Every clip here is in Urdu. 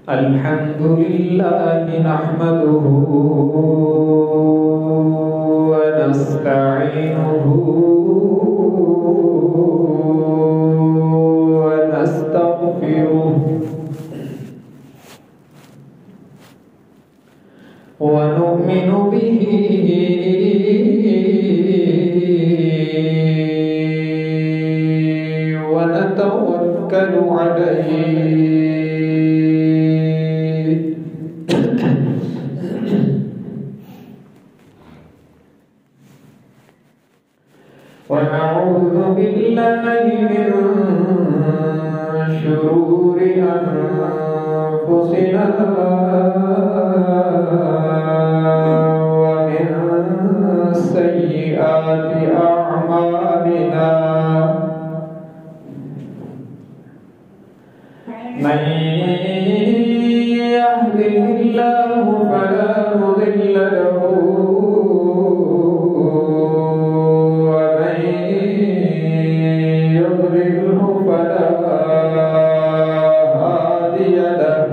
الحمد لله نحمده ونستعينه ونستغفره ونؤمن به ونتوكل عليه ونعوذ بالله من شرور أنفسنا ومن سيئات أعمالنا من يهده الله فلا مضل له ومن يضلله فلا هادي له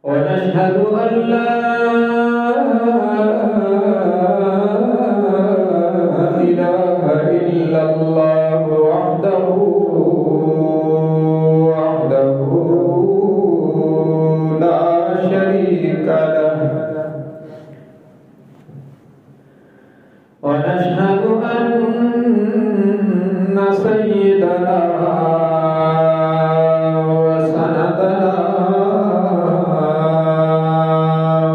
ونشهد أن لا إله إلا الله وحده لا شريك له ونشهد أن سيدنا وسندنا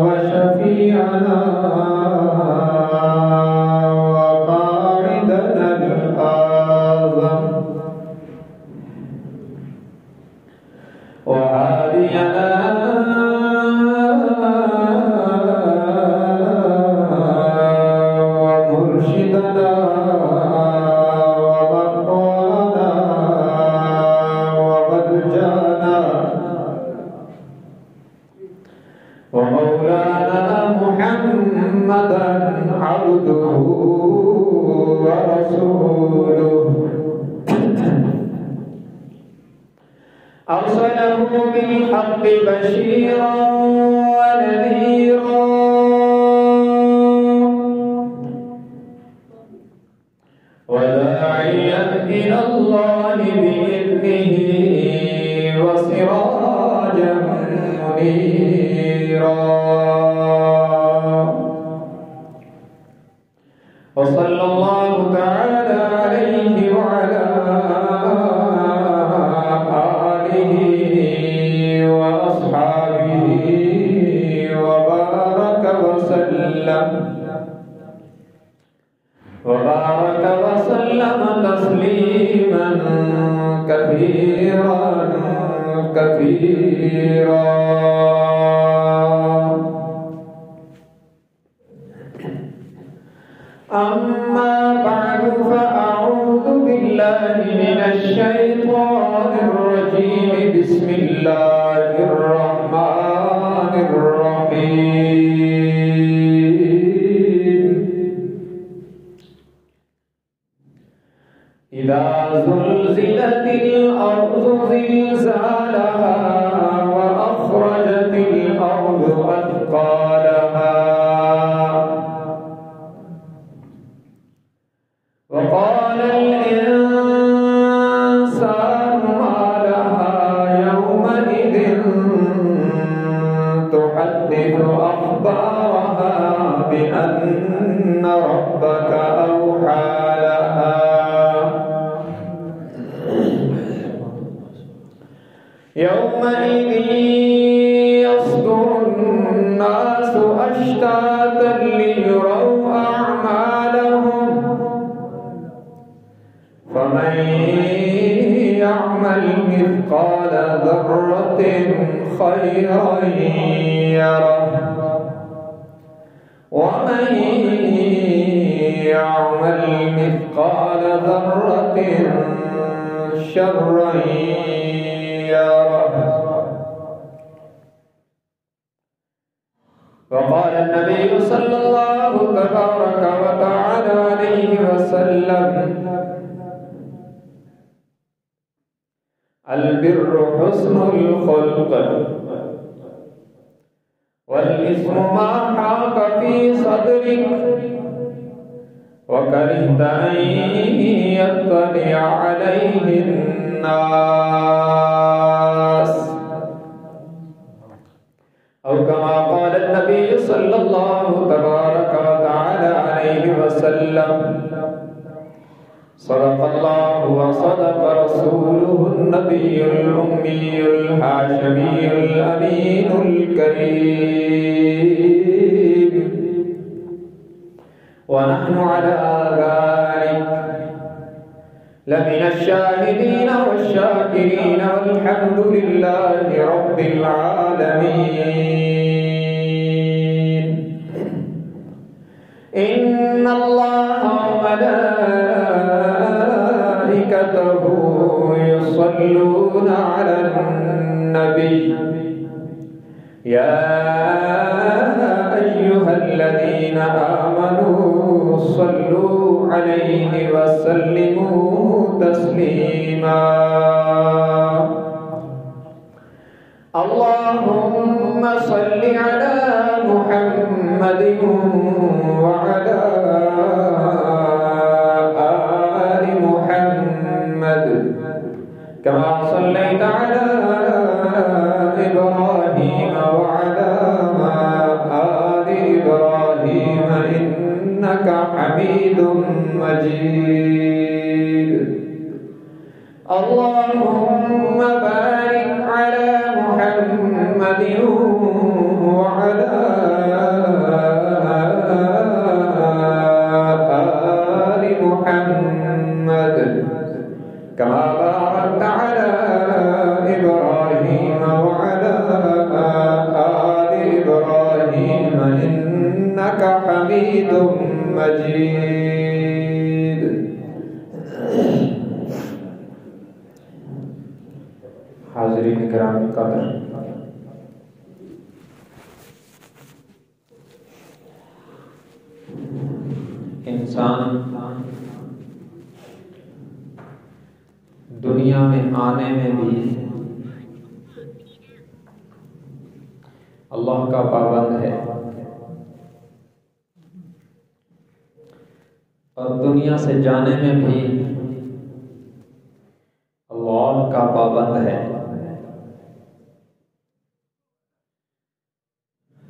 وشفيعنا وقائدنا الأعظم وهادينا ومرشدنا ومقوانا وملجانا ومولانا محمدا عبده ورسوله أرسله بالحق بشيرا ونذيرا وداعيا إلى الله بإذنه وسراجا منيرا وصلى الله تعالى عليه وعلى آله وأصحابه وبارك وسلم تسليما كثيرا أما بعد فأعوذ بالله من الشيطان الرجيم بسم الله الرحمن الرحيم إذا زلزلت الأرض زلزالها وأخرجت الأرض أثقالها وقال الإنسان ما لها يومئذ تحدث أخبارها بأن ربك أوحى لها يومئذ يصدر الناس أشتاتا ليروا أعمالهم فمن يعمل مثقال ذرة خيرا يره ومن يعمل مثقال ذرة شرا يره وقال النبي صلى الله تبارك وتعالى عليه وسلم البر حسن الخلق والإثم ما حاق في صدرك وكرهت أن يطلع عليه الناس أو كما قال النبي صلى الله تبارك وتعالى عليه وسلم صدق الله وصدق رسوله النبي الأمي الهاشمي الأمين الكريم ونحن على ذلك لمن الشاهدين والشاكرين والحمد لله رب العالمين. إن الله وملائكته يصلون على النبي يا أيها الذين آمنوا صلوا عليه وسلموا تسليما. اللهم صل على محمد وعلى آل محمد كما صليت على إبراهيم وعلى آل إبراهيم إنك حميد مجيد. اللهم بارك على محمد وعلى آل محمد كما باركت على إبراهيم وعلى آل إبراهيم إنك حميد مجيد. حاضرین کرام قدر، انسان دنیا میں آنے میں بھی اللہ کا پابند ہے اور دنیا سے جانے میں بھی اللہ کا پابند ہے.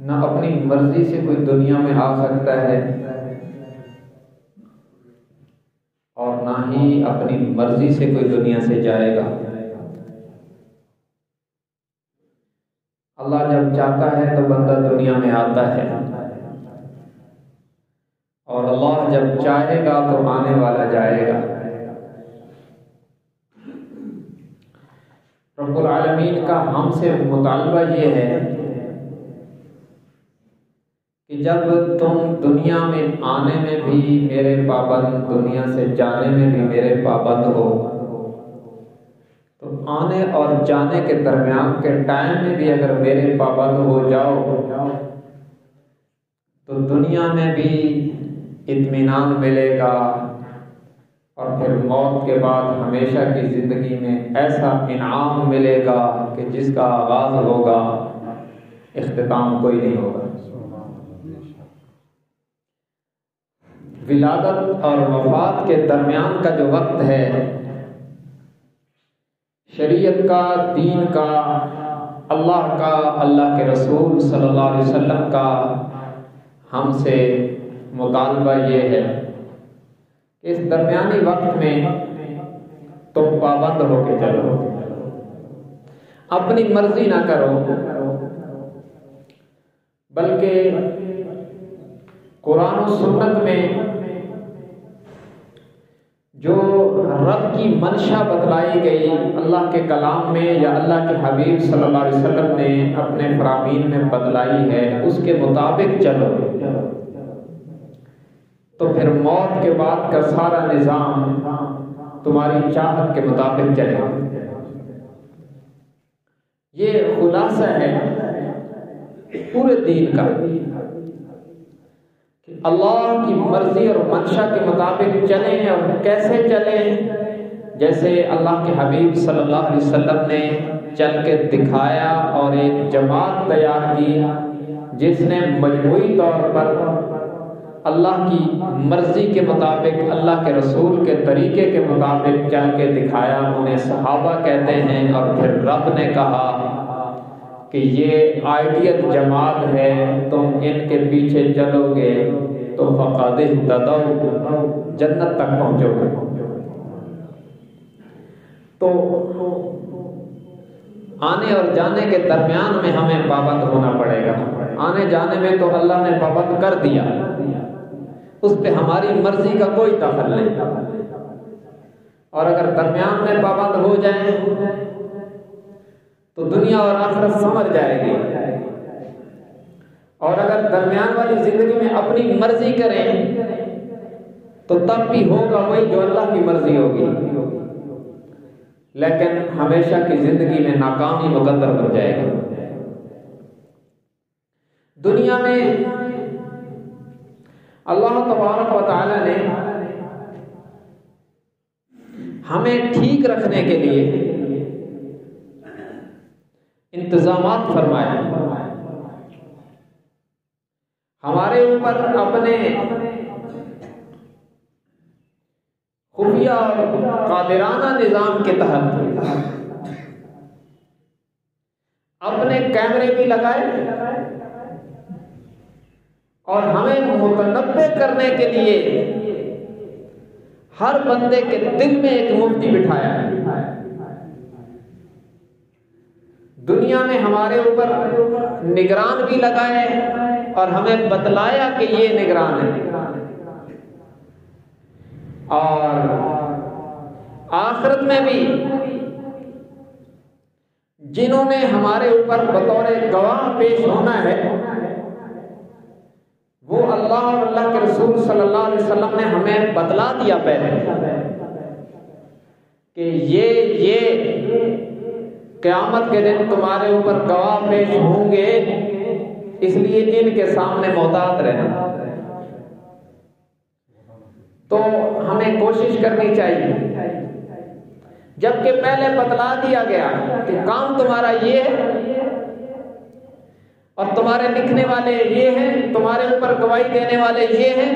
نہ اپنی مرضی سے کوئی دنیا میں آ سکتا ہے اور نہ ہی اپنی مرضی سے کوئی دنیا سے جائے گا. اللہ جب چاہتا ہے تو بندہ دنیا میں آتا ہے اور اللہ جب چاہے گا تو آنے والا جائے گا. رب العالمین کا ہم سے مطالبہ یہ ہے کہ جب تم دنیا میں آنے میں بھی میرے پابند، دنیا سے جانے میں بھی میرے پابند ہو، تو آنے اور جانے کے درمیان کے ٹائم میں بھی اگر میرے پابند ہو جاؤ تو دنیا میں بھی اطمینان ملے گا اور پھر موت کے بعد ہمیشہ کی زندگی میں ایسا انعام ملے گا کہ جس کا آغاز ہوگا اختتام کوئی نہیں ہوگا. ولادت اور وفات کے درمیان کا جو وقت ہے، شریعت کا، دین کا، اللہ کا، اللہ کے رسول صلی اللہ علیہ وسلم کا ہم سے مطالبہ یہ ہے کہ اس درمیانی وقت میں تم پابند ہو کے چلو، اپنی مرضی نہ کرو بلکہ قرآن و سنت میں جو رب کی منشا بتلائی گئی اللہ کے کلام میں یا اللہ کے حبیب صلی اللہ علیہ وسلم نے اپنے فرامین میں بتلائی ہے اس کے مطابق چلو تو پھر موت کے بعد کا سارا نظام تمہاری چاہت کے مطابق چلے گا. یہ خلاصہ ہے پورے دین کا، کہ اللہ کی مرضی اور منشا کے مطابق چلیں، اور کیسے چلیں؟ جیسے اللہ کے حبیب صلی اللہ علیہ وسلم نے چل کے دکھایا، اور ایک جماعت تیار کی جس نے مجموعی طور پر اللہ کی مرضی کے مطابق، اللہ کے رسول کے طریقے کے مطابق چل کے دکھایا، انہیں صحابہ کہتے ہیں۔ اور پھر رب نے کہا کہ یہ آئیڈیل جماعت ہے، تم ان کے پیچھے چلو گے تو فقد اہتدوا، جنت تک پہنچو گے۔ تو آنے اور جانے کے درمیان میں ہمیں پابند ہونا پڑے گا۔ آنے جانے میں تو اللہ نے پابند کر دیا، اس پہ ہماری مرضی کا کوئی دخل نہیں، اور اگر درمیان میں پابند ہو جائیں تو دنیا اور آخرت سمجھ جائے گی، اور اگر درمیان والی زندگی میں اپنی مرضی کریں تو تب بھی ہوگا وہی جو اللہ کی مرضی ہوگی، لیکن ہمیشہ کی زندگی میں ناکامی مقدر بن جائے گا۔ دنیا میں اللہ تبارک و تعالی نے ہمیں ٹھیک رکھنے کے لیے انتظامات فرمائے، ہمارے اوپر اپنے خفیہ اور قادرانہ نظام کے تحت اپنے کیمرے بھی لگائے، اور ہمیں متنبع کرنے کے لیے ہر بندے کے دل میں ایک مفتی بٹھایا ہے۔ دنیا میں ہمارے اوپر نگران بھی لگائے اور ہمیں بتلایا کہ یہ نگران ہے، اور آخرت میں بھی جنہوں نے ہمارے اوپر بطور گواہ پیش ہونا ہے وہ اللہ اور اللہ کے رسول صلی اللہ علیہ وسلم نے ہمیں بتلا دیا پہلے کہ یہ قیامت کے دن تمہارے اوپر گواہ پیش ہوں گے، اس لیے ان کے سامنے محتاط رہنا۔ تو ہمیں کوشش کرنی چاہیے، جبکہ پہلے بتلا دیا گیا کہ کام تمہارا یہ ہے اور تمہارے لکھنے والے یہ ہیں، تمہارے اوپر گواہی دینے والے یہ ہیں،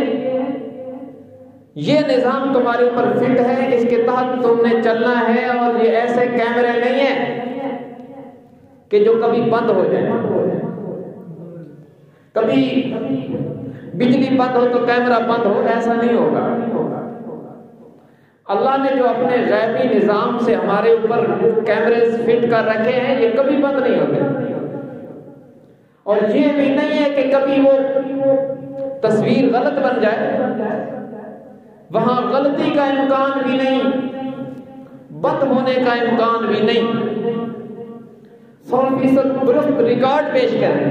یہ نظام تمہارے اوپر فٹ ہے، اس کے تحت تم نے چلنا ہے، اور یہ ایسے کیمرے نہیں ہیں کہ جو کبھی بند ہو جائے۔ کبھی بجلی بند ہو تو کیمرہ بند ہو، ایسا نہیں ہوگا۔ اللہ نے جو اپنے غیبی نظام سے ہمارے اوپر کیمرے فٹ کر رکھے ہیں یہ کبھی بند نہیں ہوتے، اور یہ بھی نہیں ہے کہ کبھی وہ تصویر غلط بن جائے، وہاں غلطی کا امکان بھی نہیں، بند ہونے کا امکان بھی نہیں، 100% درست ریکارڈ پیش کریں،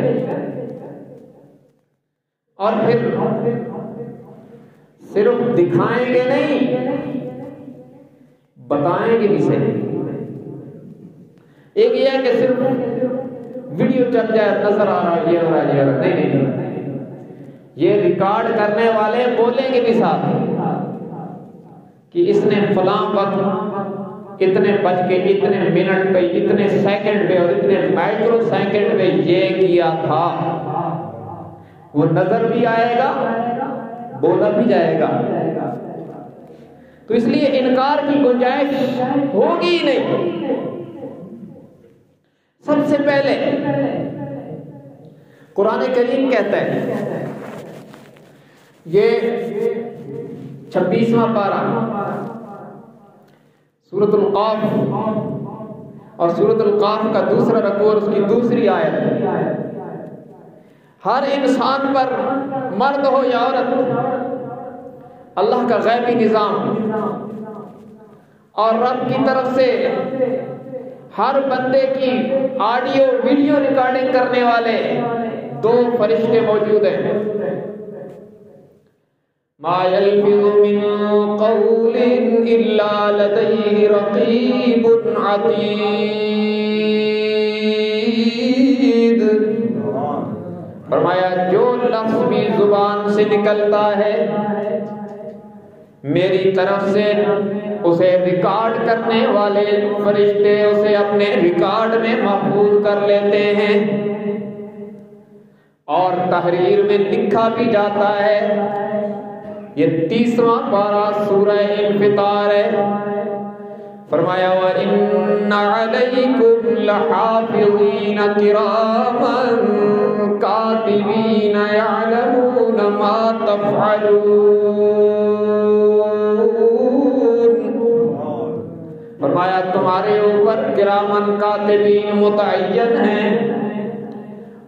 اور پھر صرف دکھائیں گے نہیں، بتائیں گے بھی صحیح۔ ایک یہ ہے کہ صرف ویڈیو چل جائے، نظر آ رہا ہے یہ ہو رہا ہے یہ ہو رہا ہے، نہیں، یہ ریکارڈ کرنے والے بولیں گے بھی ساتھ کہ اس نے فلاں وقت اتنے بج کے اتنے منٹ پہ، اتنے سیکنڈ پہ اور اتنے مائکرو سیکنڈ پہ یہ کیا تھا، وہ نظر بھی آئے گا، بولا بھی جائے گا۔ تو اس لیے انکار کی گنجائش ہوگی ہی نہیں۔ سب سے پہلے قرآن کریم کہتا ہے، یہ 26واں پارہ سورۃ القاف اور سورۃ القاف کا دوسرا رکوع اور اس کی دوسری آیت، ہر انسان پر مرد ہو یا عورت اللہ کا غیبی نظام اور رب کی طرف سے ہر بندے کی آڈیو ویڈیو ریکارڈنگ کرنے والے 2 فرشتے موجود ہیں۔ ما يلفظ من قول الا لديه رقيب عتيد۔ فرمایا جو لفظ بھی زبان سے نکلتا ہے میری طرف سے اسے ریکارڈ کرنے والے فرشتے اسے اپنے ریکارڈ میں محفوظ کر لیتے ہیں اور تحریر میں لکھا بھی جاتا ہے. یہ 30واں پارہ سورہ انفطار ہے. فرمایا وَإِنَّ عَلَيْكُمْ لَحَافِظِينَ كِرَامًا كَاتِبِينَ يَعْلَمُونَ مَا تَفْعَلُونَ. فرمایا تمہارے اوپر کرامن کاتبین متعین ہیں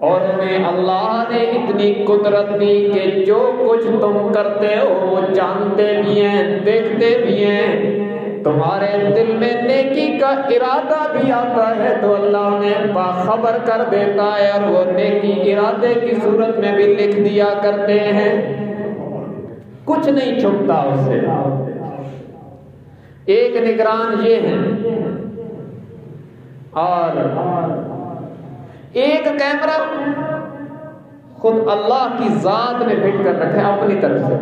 اور انہیں اللہ نے اتنی قدرت دی کہ جو کچھ تم کرتے ہو وہ جانتے بھی ہیں دیکھتے بھی ہیں. تمہارے دل میں نیکی کا ارادہ بھی آتا ہے تو اللہ انہیں باخبر کر دیتا ہے اور وہ نیکی ارادے کی صورت میں بھی لکھ دیا کرتے ہیں. کچھ نہیں چھپتا اس سے. ایک نگران یہ ہے اور ایک کیمرہ خود اللہ کی ذات نے فٹ کر رکھا ہے اپنی طرف سے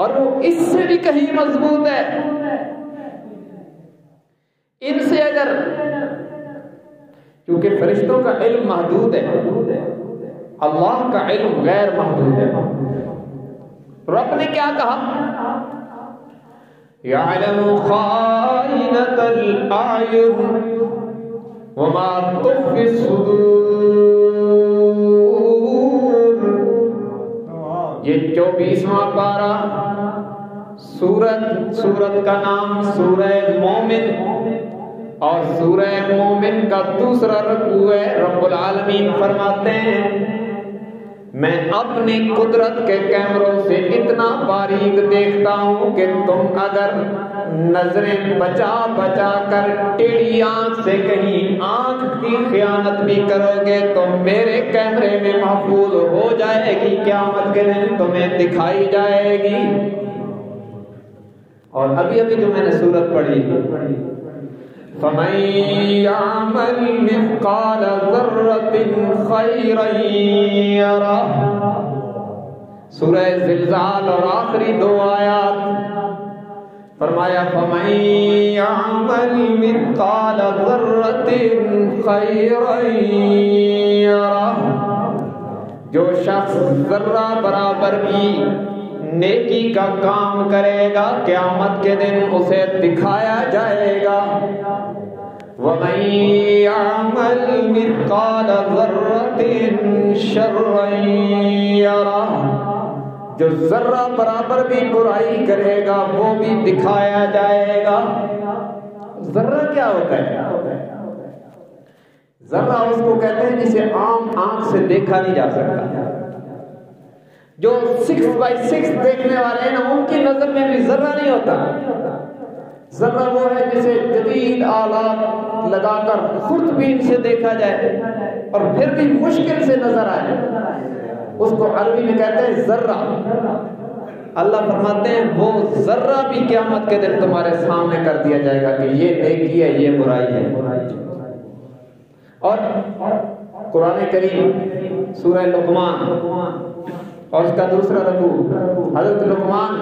اور وہ اس سے بھی کہیں مضبوط ہے. ان سے اگر کیونکہ فرشتوں کا علم محدود ہے اللہ کا علم غیر محدود ہے. رب نے کیا کہا يَعْلَمُ خَائِنَةَ الْأَعْيُنِ وَمَا تُخْفِي الصُّدُورُ. یہ 24واں پارہ سورت کا نام سورہ مومن اور سورہ مومن کا دوسرا رکوع ہے. رب العالمین فرماتے ہیں میں اپنی قدرت کے کیمروں سے اتنا باریک دیکھتا ہوں کہ تم اگر نظریں بچا بچا کر ٹیڑھی آنکھ سے کہیں آنکھ کی خیانت بھی کرو گے تو میرے کیمرے میں محفوظ ہو جائے گی. قیامت کے دن تمہیں دکھائی جائے گی. اور ابھی جو میں نے سورت پڑھی فَمَن يَعْمَلْ مِثْقَالَ ذَرَّةٍ خَيْرًا يَرَهُ. سورہ زلزال اور آخری 2 آیات فرمایا فَمَن يَعْمَلْ مِثْقَالَ ذَرَّةٍ خَيْرًا يَرَهُ. جو شخص ذرہ برابر بھی نیکی کا کام کرے گا قیامت کے دن اسے دکھایا جائے گا. وَمَن يَعْمَلْ مِثْقَالَ ذَرَّةٍ شَرًّا يَرَهُ. جو ذرہ برابر بھی برائی کرے گا وہ بھی دکھایا جائے گا. ذرہ کیا ہوتا ہے؟ ذرہ اس کو کہتے ہیں جسے عام آنکھ سے دیکھا نہیں جا سکتا. جو 6x6 دیکھنے والے ہیں نا ان کی نظر میں بھی ذرہ نہیں ہوتا. ذرہ وہ ہے جسے جدید آلات لگا کر خوردبین سے دیکھا جائے اور پھر بھی مشکل سے نظر آئے اس کو عربی میں کہتے ہیں ذرہ. اللہ فرماتے ہیں وہ ذرہ بھی قیامت کے دن تمہارے سامنے کر دیا جائے گا کہ یہ نیکی ہے یہ برائی ہے. اور قرآن کریم سورہ لقمان اور اس کا دوسرا رکوع حضرت لقمان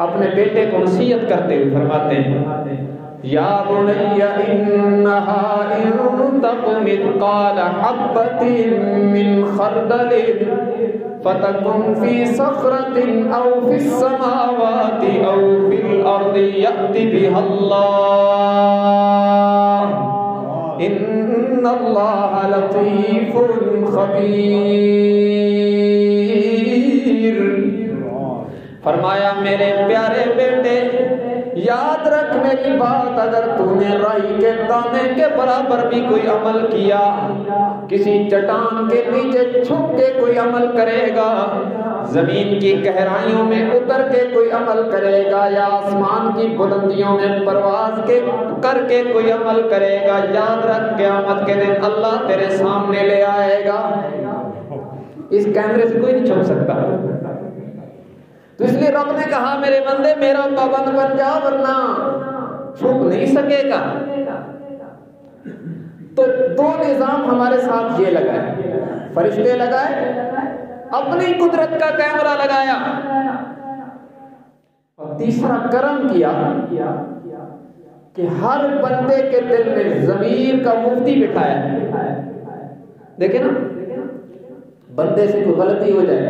اپنے بیٹے کو نصیحت کرتے ہوئے فرماتے ہیں یا بنی انہا ان تق مثقال حبۃ من خردل فتکن فی صخرۃ او فی السماوات او فی الارض یأت بها اللہ ان اللہ لطیف خبیر. فرمایا میرے پیارے بیٹے یاد رکھ میری بات. اگر تو نے رائی کے دانے کے برابر بھی کوئی عمل کیا کسی چٹان کے نیچے چھپ کے کوئی عمل کرے گا زمین کی گہرائیوں میں اتر کے کوئی عمل کرے گا یا آسمان کی بلندیوں میں پرواز کر کے کوئی عمل کرے گا یاد رکھ قیامت کے دن اللہ تیرے سامنے لے آئے گا. اس کیمرے سے کوئی نہیں چھپ سکتا. تو اس لیے رب نے کہا میرے بندے میرا پابند بن جا ورنہ چھپ نہیں سکے گا. تو 2 نظام ہمارے ساتھ یہ لگا ہے. فرشتے لگائے، اپنی قدرت کا کیمرہ لگایا، اور تیسرا کرم کیا کہ ہر بندے کے دل میں ضمیر کا مفتی بٹھایا۔ دیکھیں نا، بندے سے کوئی غلطی ہو جائے،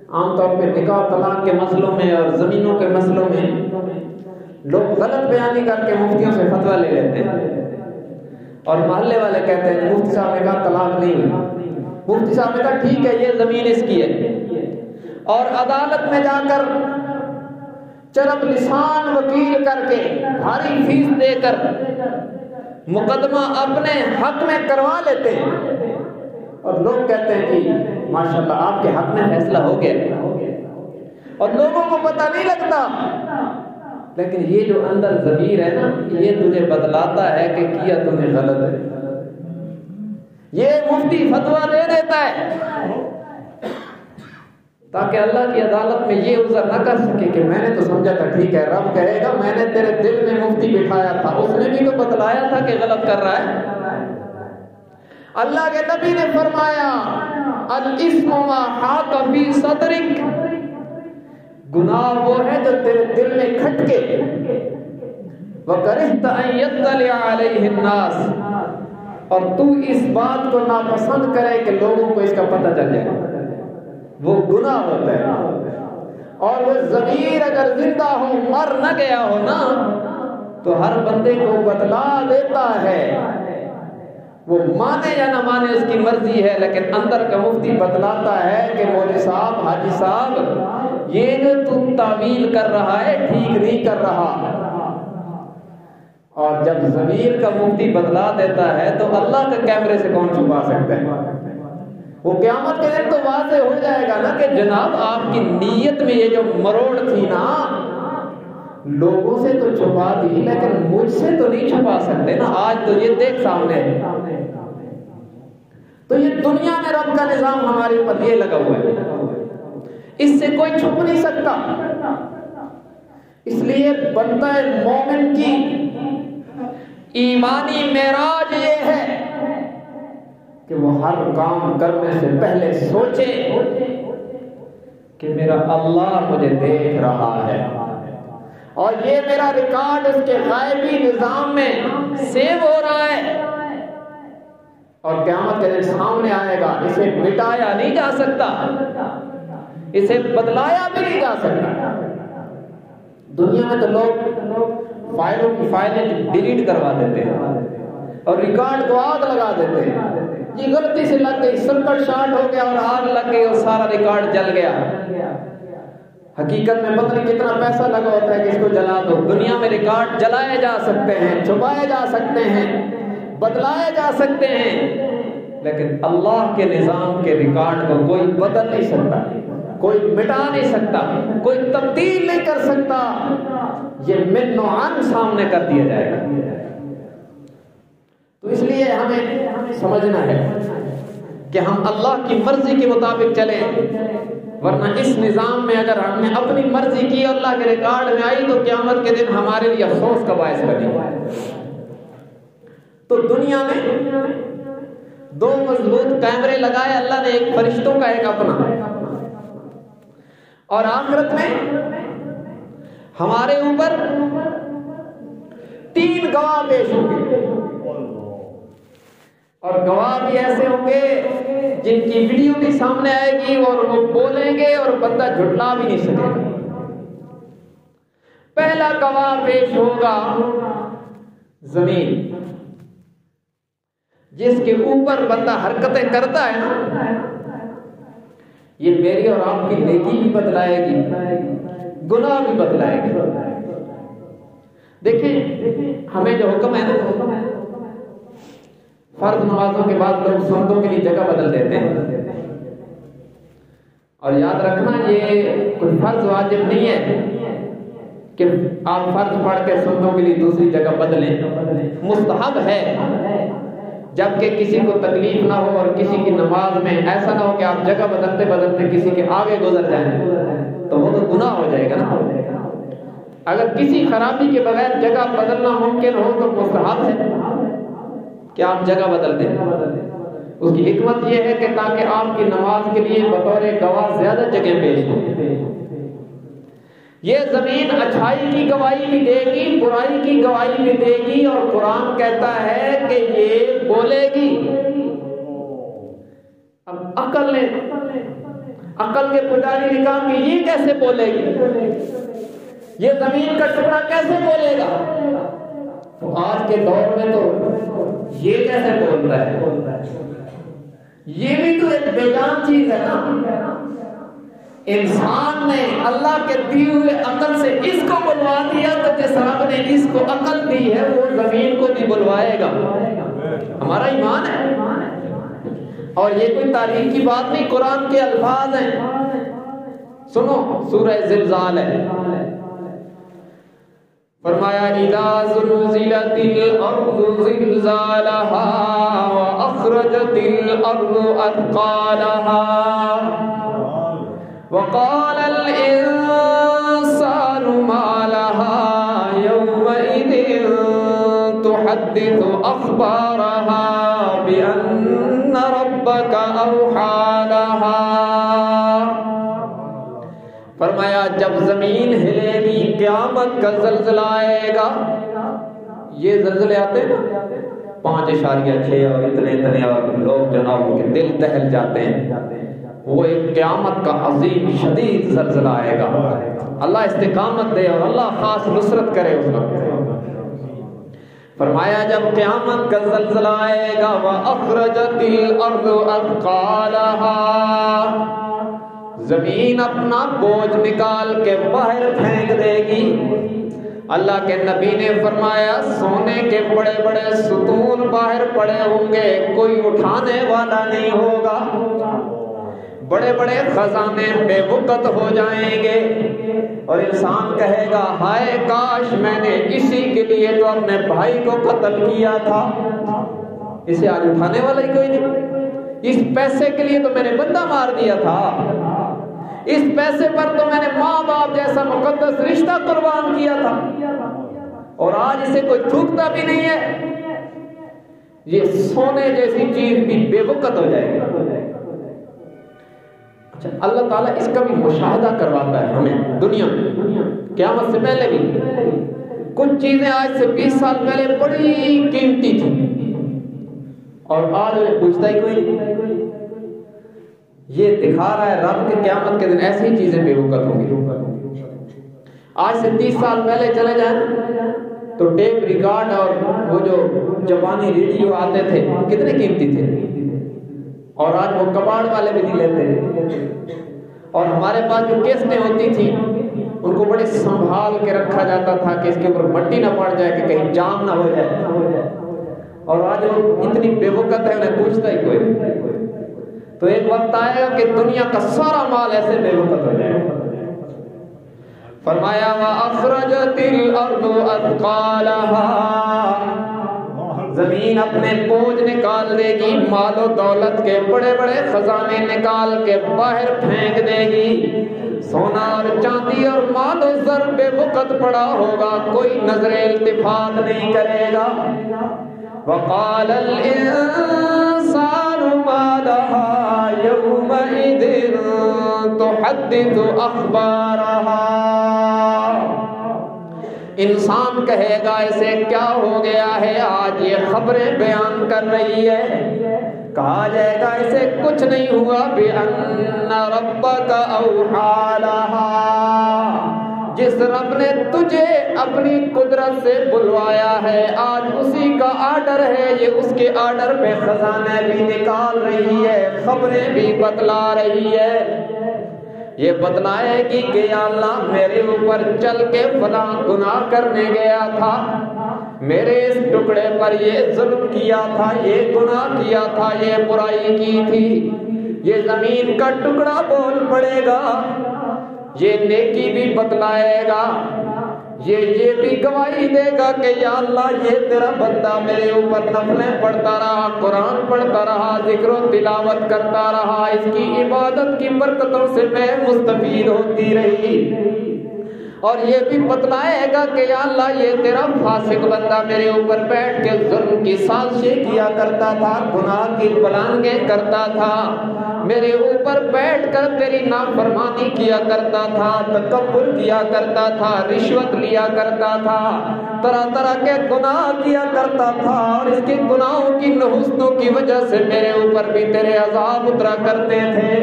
عام طور پہ نکاح طلاق کے مسئلوں میں اور زمینوں کے مسئلوں میں لوگ غلط بیانی کر کے مفتیوں سے فتویٰ لے لیتے ہیں، اور محلے والے کہتے ہیں مفتی صاحب نے کہا طلاق نہیں ہے، مفتی صاحب نے کہا ٹھیک ہے یہ زمین اس کی ہے، اور عدالت میں جا کر چرب لسان وکیل کر کے بھاری فیس دے کر مقدمہ اپنے حق میں کروا لیتے ہیں، اور لوگ کہتے ہیں کہ ماشاءاللہ آپ کے حق میں فیصلہ ہو گیا، اور لوگوں کو پتہ نہیں لگتا، لیکن یہ جو اندر ضمیر ہے نا، یہ تجھے بتلاتا ہے کہ کیا تم نے غلط ہے۔ یہ مفتی فتویٰ دے دیتا ہے تاکہ اللہ کی عدالت میں یہ عذر نہ کر سکے کہ میں نے تو سمجھا تھا ٹھیک ہے، رب کہے گا میں نے تیرے دل میں مفتی بٹھایا تھا، اس نے بھی تو بتلایا تھا کہ غلط کر رہا ہے۔ اللہ کے نبی نے فرمایا الاسم ما حاق فی صدرک، گناہ وہ ہے جو تیرے دل میں کھٹکے، وکرہت ان یطلع علیہ الناس، اور تو اس بات کو ناپسند کرے کہ لوگوں کو اس کا پتہ چل جائے، وہ گناہ ہوتا ہے۔ اور وہ ضمیر اگر زندہ ہو، مر نہ گیا ہو نا، تو ہر بندے کو بتلا دیتا ہے، وہ مانے یا نہ مانے اس کی مرضی ہے، لیکن اندر کا مفتی بتلاتا ہے کہ مولوی صاحب، حاجی صاحب، یہ جو تم تعویل کر رہا ہے ٹھیک نہیں کر رہا۔ اور جب ضمیر کا مفتی بتلا دیتا ہے تو اللہ کے کیمرے سے کون چھپا سکتا ہے؟ وہ قیامت کے دن تو واضح ہو جائے گا نا کہ جناب آپ کی نیت میں یہ جو مروڑ تھی نا، لوگوں سے تو چھپا دی لیکن مجھ سے تو نہیں چھپا سکتے نا، آج تو یہ دیکھ سامنے ہے۔ تو یہ دنیا میں رب کا نظام ہمارے اوپر یہ لگا ہوا ہے، اس سے کوئی چھپ نہیں سکتا۔ اس لیے بندہ مومن کی ایمانی معراج یہ ہے کہ وہ ہر کام کرنے سے پہلے سوچے کہ میرا اللہ مجھے دیکھ رہا ہے، اور یہ میرا ریکارڈ اس کے غائبی نظام میں سیو ہو رہا ہے، اور قیامت کے دن سامنے آئے گا، اسے مٹایا نہیں جا سکتا، اسے بدلایا بھی نہیں جا سکتا۔ دنیا میں تو لوگ فائلوں کی فائلیں ڈیلیٹ کروا دیتے ہیں اور ریکارڈ کو آگ لگا دیتے ہیں، یہ غلطی سے لگ گئی، سرکٹ شارٹ ہو گیا اور آگ لگ گئی اور سارا ریکارڈ جل گیا۔ حقیقت میں پتہ نہیں کتنا پیسہ لگا ہوتا ہے کہ اس کو جلا دو۔ دنیا میں ریکارڈ جلائے جا سکتے ہیں، چھپائے جا سکتے ہیں، بدلائے جا سکتے ہیں، لیکن اللہ کے نظام کے ریکارڈ کو کوئی بدل نہیں سکتا، کوئی مٹا نہیں سکتا، کوئی تبدیل نہیں کر سکتا، یہ من و عن سامنے کر دیا جائے گا۔ تو اس لیے ہمیں سمجھنا ہے کہ ہم اللہ کی مرضی کے مطابق چلیں، ورنہ اس نظام میں اگر ہم نے اپنی مرضی کی اور اللہ کے ریکارڈ میں آئی تو قیامت کے دن ہمارے لیے افسوس کا باعث بنے۔ تو دنیا میں دو مضبوط کیمرے لگائے اللہ نے، ایک فرشتوں کا ایک اپنا، اور آخرت میں ہمارے اوپر 3 گواہ پیش ہوں گے، اور گواہ بھی ایسے ہوں گے جن کی ویڈیو بھی سامنے آئے گی اور وہ بولیں گے اور بندہ جھٹلا بھی نہیں سکے گا۔ پہلا گواہ پیش ہوگا زمین، جس کے اوپر بندہ حرکتیں کرتا ہے نا، یہ میری اور آپ کی نیکی بھی بتلائے گی، گناہ بھی بتلائے گی۔ دیکھیں ہمیں جو حکم ہے نا، فرض نمازوں کے بعد لوگ سنتوں کے لیے جگہ بدل دیتے ہیں، اور یاد رکھنا یہ کوئی فرض واجب نہیں ہے کہ آپ فرض پڑھ کے سنتوں کے لیے دوسری جگہ بدلیں، مستحب ہے، جبکہ کسی کو تکلیف نہ ہو اور کسی کی نماز میں ایسا نہ ہو کہ آپ جگہ بدلتے بدلتے کسی کے آگے گزر جائیں، تو وہ تو گناہ ہو جائے گا نا۔ اگر کسی خرابی کے بغیر جگہ بدلنا ممکن ہو تو مستحب ہے کہ آپ جگہ بدل دیں، اس کی حکمت یہ ہے کہ تاکہ آپ کی نماز کے لیے بطور گواہ زیادہ جگہ پیش ہو. یہ زمین اچھائی کی گواہی بھی دے گی، برائی کی گواہی بھی دے گی، اور قرآن کہتا ہے کہ یہ بولے گی. اب عقل کے پجاری نے کہا کہ یہ کیسے بولے گی، یہ زمین کا ٹکڑا کیسے بولے گا؟ تو آج کے دور میں تو یہ کیسے بولتا ہے؟ یہ بھی تو ایک بے جان چیز ہے نا. انسان نے اللہ کے دیے ہوئے عقل سے اس کو بلوا دیا، تو جس رب نے اس کو عقل دی ہے وہ زمین کو بھی بلوائے گا. ہمارا ایمان ہے، اور یہ کوئی تاریخ کی بات نہیں، قرآن کے الفاظ ہیں. سنو، سورہ زلزال ہے. فرمایا اذا زلزلت الارض زلزالها واخرجت الارض اثقالها وقال الانسان ما لها يومئذ تحدث اخبارها بان ربك اوحى لها. فرمایا جب زمین ہلے گی، قیامت کا زلزلہ آئے گا. یہ زلزلے آتے ہیں 5.6 اور اتنے اور لوگ جناب کے دل دہل جاتے ہیں. وہ ایک قیامت کا عظیم شدید زلزلہ آئے گا. اللہ استقامت دے اور اللہ خاص نصرت کرے اس وقت. فرمایا جب قیامت کا زلزلہ آئے گا وَأَخْرَجَتِ الْأَرْضُ أَثْقَالَهَا، زمین اپنا بوجھ نکال کے باہر پھینک دے گی. اللہ کے نبی نے فرمایا سونے کے بڑے بڑے ستون باہر پڑے ہوں گے، کوئی اٹھانے والا نہیں ہوگا. بڑے بڑے خزانے بے وقت ہو جائیں گے، اور انسان کہے گا ہائے کاش میں نے اسی کے لیے تو اپنے بھائی کو قتل کیا تھا. اسے آج اٹھانے والا ہی کوئی نہیں. اس پیسے کے لیے تو میں نے بندہ مار دیا تھا، اس پیسے پر تو میں نے ماں باپ جیسا مقدس رشتہ قربان کیا تھا، اور آج اسے کوئی تھوکتا بھی نہیں ہے. یہ سونے جیسی چیز بھی بے وقت ہو جائے گی. اچھا، اللہ تعالیٰ اس کا بھی مشاہدہ کرواتا ہے ہمیں دنیا میں. قیامت سے پہلے بھی کچھ چیزیں آج سے 20 سال پہلے بڑی قیمتی تھی، اور آج پوچھتا ہی کوئی نہیں. یہ دکھا رہا ہے رب کے قیامت کے دن ایسی چیزیں بے وقت ہوں گی. آج سے 30 سال پہلے چلے جائیں تو ٹیپ ریکارڈ اور وہ جو جوانی ریڈیو آتے تھے کتنے قیمتی تھے، اور آج وہ کباڑ والے بھی نہیں لیتے. اور ہمارے پاس جو کیسٹیں ہوتی تھی ان کو بڑے سنبھال کے رکھا جاتا تھا کہ اس کے اوپر مٹی نہ پڑ جائے، کہ کہیں جام نہ ہو جائے. اور آج وہ اتنی بے وقت ہے انہیں پوچھتا ہی کوئی نہیں. تو ایک وقت آئے گا کہ دنیا کا سارا مال ایسے بے وقت ہو جائے گا. فرمایا وَأَخْرَجَتِ الْأَرْضُ أَثْقَالَهَا، زمین اپنے بوجھ نکال دے گی، مال و دولت کے بڑے بڑے خزانے نکال کے باہر پھینک دے گی. سونا اور چاندی اور مال و زر بے وقت پڑا ہوگا، کوئی نظر التفات نہیں کرے گا. وَقَالَ الْإِنسَانُ مَا لَهَا يَوْمَئِذٍ تُحَدِّثُ أَخْبَارَهَا، انسان کہے گا اسے کیا ہو گیا ہے آج یہ خبریں بیان کر رہی ہے. کہا جائے گا اسے کچھ نہیں ہوا، بِأَنَّ رَبَّكَ أَوْحَى لَهَا، جس رب نے تجھے اپنی قدرت سے بلوایا ہے آج اسی کا آرڈر ہے. یہ اس کے آرڈر پہ خزانے بھی نکال رہی ہے، خبریں بھی بتلا رہی ہے. یہ بتلائے گی کہ یا اللہ میرے اوپر چل کے فلاں گناہ کرنے گیا تھا، میرے اس ٹکڑے پر یہ ظلم کیا تھا، یہ گناہ کیا تھا، یہ برائی کی تھی. یہ زمین کا ٹکڑا بول پڑے گا، یہ نیکی بھی بتلائے گا، یہ بھی گواہی دے گا کہ یا اللہ یہ تیرا بندہ میرے اوپر نفلیں پڑھتا رہا، قرآن پڑھتا رہا، ذکر و تلاوت کرتا رہا، اس کی عبادت کی برکتوں سے میں مستفید ہوتی رہی. اور یہ بھی بتلائے گا کہ یا اللہ یہ تیرا فاسق بندہ میرے اوپر بیٹھ کے ظلم کی سازشیں کیا کرتا تھا، گناہ کی پلانگیں کرتا تھا، میرے اوپر بیٹھ کر تیری نافرمانی کیا کرتا تھا، تکبر کیا کرتا تھا، رشوت لیا کرتا تھا، طرح طرح کے گناہ کیا کرتا تھا، اور اس کے گناہوں کی نحوستوں کی وجہ سے میرے اوپر بھی تیرے عذاب اترا کرتے تھے۔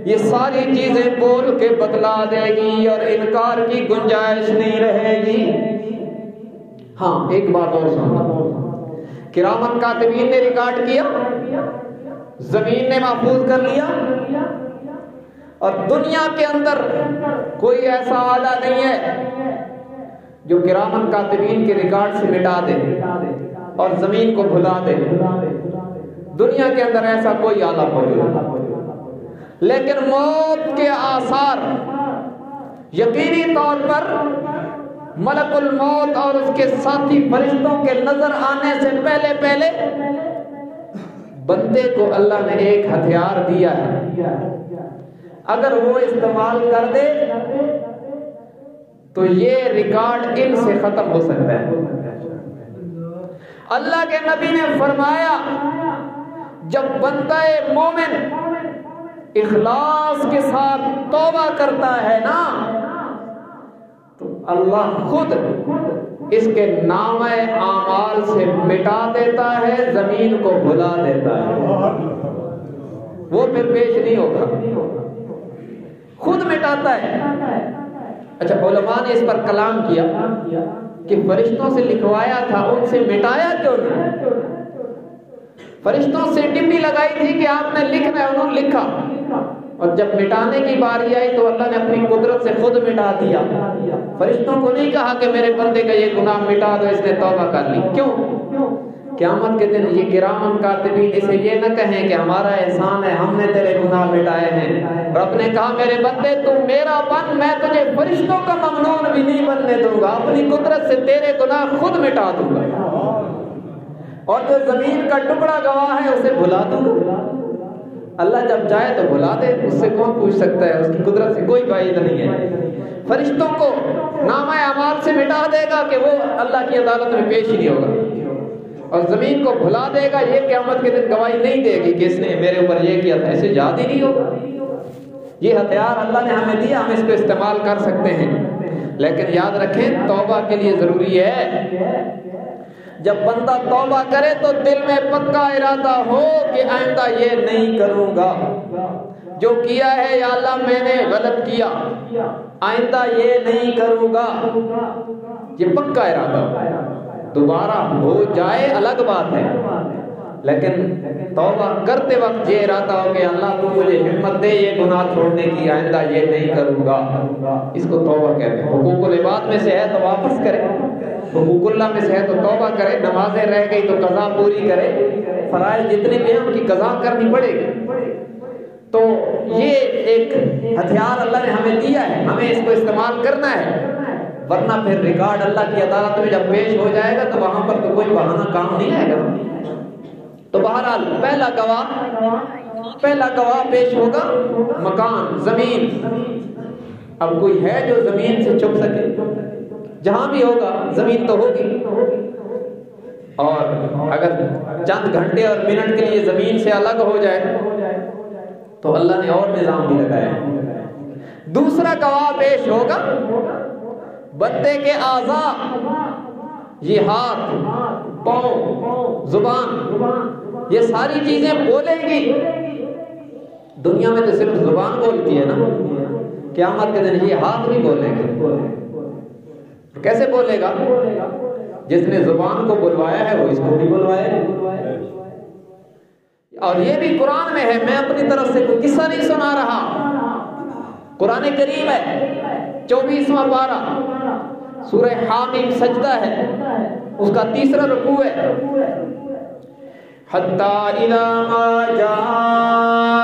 یہ ساری چیزیں بول کے بتلا دے گی اور انکار کی گنجائش نہیں رہے گی۔ ہاں ایک بات اور سنو، کرامن کاتبین نے ریکارڈ کیا، زمین نے محفوظ کر لیا، اور دنیا کے اندر کوئی ایسا آلہ نہیں ہے جو کرامن کاتبین کے ریکارڈ سے مٹا دے اور زمین کو بھلا دے۔ دنیا کے اندر ایسا کوئی آلہ موجود، لیکن موت کے آثار یقینی طور پر ملک الموت اور اس کے ساتھی فرشتوں کے نظر آنے سے پہلے بندے کو اللہ نے ایک ہتھیار دیا ہے، اگر وہ استعمال کر دے تو یہ ریکارڈ ان سے ختم ہو سکتا ہے۔ اللہ کے نبی نے فرمایا جب بندہ مومن اخلاص کے ساتھ توبہ کرتا ہے نا تو اللہ خود اس کے نامہ اعمال سے مٹا دیتا ہے، زمین کو بھلا دیتا ہے، وہ پھر پیش نہیں ہوگا، خود مٹاتا ہے۔ اچھا علماء نے اس پر کلام کیا کہ فرشتوں سے لکھوایا تھا، ان سے مٹایا کیوں نہیں؟ فرشتوں سے ڈبی لگائی تھی کہ آپ نے لکھنا ہے، انہوں نے لکھا، اور جب مٹانے کی باری آئی تو اللہ نے اپنی قدرت سے خود مٹا دیا۔ فرشتوں کو نہیں کہا کہ میرے بندے کا یہ گناہ مٹا دو، اس نے توبہ کر لی۔ کیوں؟ قیامت کے دن یہ کرامن کاتبین اسے یہ نہ کہیں کہ ہمارا احسان ہے، ہم نے تیرے گناہ مٹائے ہیں۔ رب نے کہا میرے بندے تم میرا بن، میں تجھے فرشتوں کا ممنون بھی نہیں بننے دوں گا، اپنی قدرت سے تیرے گناہ خود مٹا دوں گا، اور جو زمین کا ٹکڑا گواہ ہے اسے بھلا دوں گا۔ اللہ جب چاہے تو بھلا دے، اس سے کون پوچھ سکتا ہے، اس کی قدرت سے کوئی بعید نہیں ہے۔ فرشتوں کو نامہ اعمال سے مٹا دے گا کہ وہ اللہ کی عدالت میں پیش ہی نہیں ہوگا، اور زمین کو بھلا دے گا، یہ قیامت کے دن گواہی نہیں دے گی کہ اس نے میرے اوپر یہ کیا تھا، اسے یاد ہی نہیں ہوگا۔ یہ ہتھیار اللہ نے ہمیں دیا، ہم اس کو استعمال کر سکتے ہیں، لیکن یاد رکھیں توبہ کے لیے ضروری ہے جب بندہ توبہ کرے تو دل میں پکا ارادہ ہو کہ آئندہ یہ نہیں کروں گا، جو کیا ہے یا اللہ میں نے غلط کیا، آئندہ یہ نہیں کروں گا، یہ پکا ارادہ ہو۔ دوبارہ ہو جائے الگ بات ہے، لیکن توبہ کرتے وقت یہ ارادہ ہو کہ اللہ تو مجھے ہمت دے یہ گناہ چھوڑنے کی، آئندہ یہ نہیں کروں گا، اس کو توبہ کہتے ہیں۔ حقوق العباد میں سے ہے تو واپس کرے، حقوق اللہ میں سے ہے تو توبہ کرے، نمازیں رہ گئی تو قضا پوری کرے، فرائض جتنے بھی ہیں ان کی قضا کرنی پڑے گی۔ تو یہ ایک ہتھیار اللہ نے ہمیں دیا ہے، ہمیں اس کو استعمال کرنا ہے، ورنہ پھر ریکارڈ اللہ کی عدالت میں جب پیش ہو جائے گا تو وہاں پر تو کوئی بہانہ کام نہیں آئے گا۔ تو بہرحال پہلا گواہ پیش ہوگا مکان، زمین۔ اب کوئی ہے جو زمین سے چھپ سکے؟ جہاں بھی ہوگا زمین تو ہوگی، اور اگر چند گھنٹے اور منٹ کے لیے زمین سے الگ ہو جائے تو اللہ نے اور نظام بھی لگایا ہے۔ دوسرا گواہ پیش ہوگا بندے کے اعضاء، یہ ہاتھ، پاؤں، زبان، یہ ساری چیزیں بولیں گی۔ دنیا میں تو صرف زبان بولتی ہے نا، قیامت کے دن یہ ہاتھ بھی بولیں گے۔ کیسے بولے گا؟ جس نے زبان کو بلوایا ہے وہ اس کو بھی بلوائے گا۔ اور یہ بھی قرآن میں ہے، میں اپنی طرف سے کوئی قصہ نہیں سنا رہا، قرآن کریم ہے، 24واں پارہ، سورہ حامیم سجدہ ہے، اس کا تیسرا رکوع ہے۔ حَتَّى إِذَا مَا جَاءُوهَا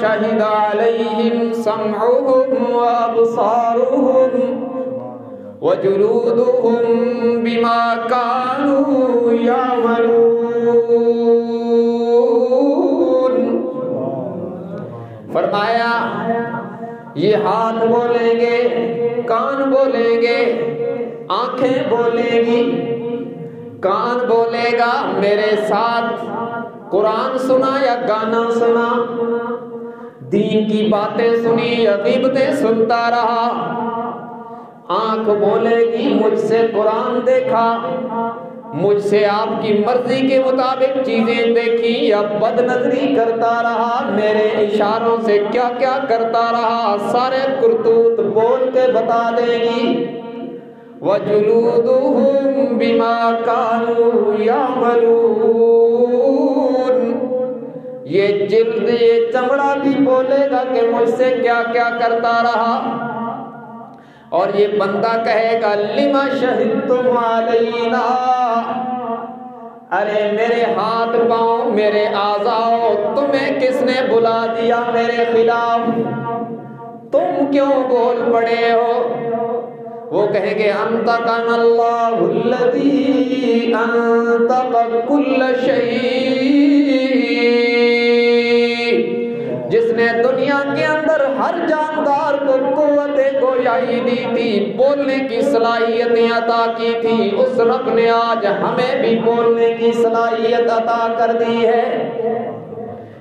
شَهِدَ عَلَيْهِمْ سَمْعُهُمْ وَأَبْصَارُهُمْ وَجُلُودُهُمْ بِمَا كَانُوا يَعْمَلُونَ۔ فرمایا یہ ہاتھ بولیں گے، کان بولیں گے، آنکھیں بولیں گی۔ کان بولے گا میرے ساتھ قرآن سنا یا گانا سنا، دین کی باتیں سنی یا غیبتیں سنتا رہا۔ آنکھ بولے گی مجھ سے قرآن دیکھا، مجھ سے آپ کی مرضی کے مطابق چیزیں دیکھی یا بد نظری کرتا رہا، میرے اشاروں سے کیا کیا کرتا رہا، سارے کرتوت بول کے بتا دے گی۔ وَجُلُودُهُمْ بِمَا كَانُوا يَعْمَلُونَ، یہ جلد، یہ چمڑا بھی بولے گا کہ مجھ سے کیا کیا کرتا رہا۔ اور یہ بندہ کہے گا لِمَ شَهِدْتُمْ عَلَيْنَا، ارے میرے ہاتھ پاؤں، میرے اعضاء، تمہیں کس نے بلا دیا میرے خلاف؟ تم کیوں بول پڑے ہو؟ وہ کہیں گے انطقنا اللہ الذی انطق کل شیء، جس نے دنیا کے اندر ہر جاندار کو قوت گویائی دی تھی، بولنے کی صلاحیتیں عطا کی تھی، اس رب نے آج ہمیں بھی بولنے کی صلاحیت عطا کر دی ہے۔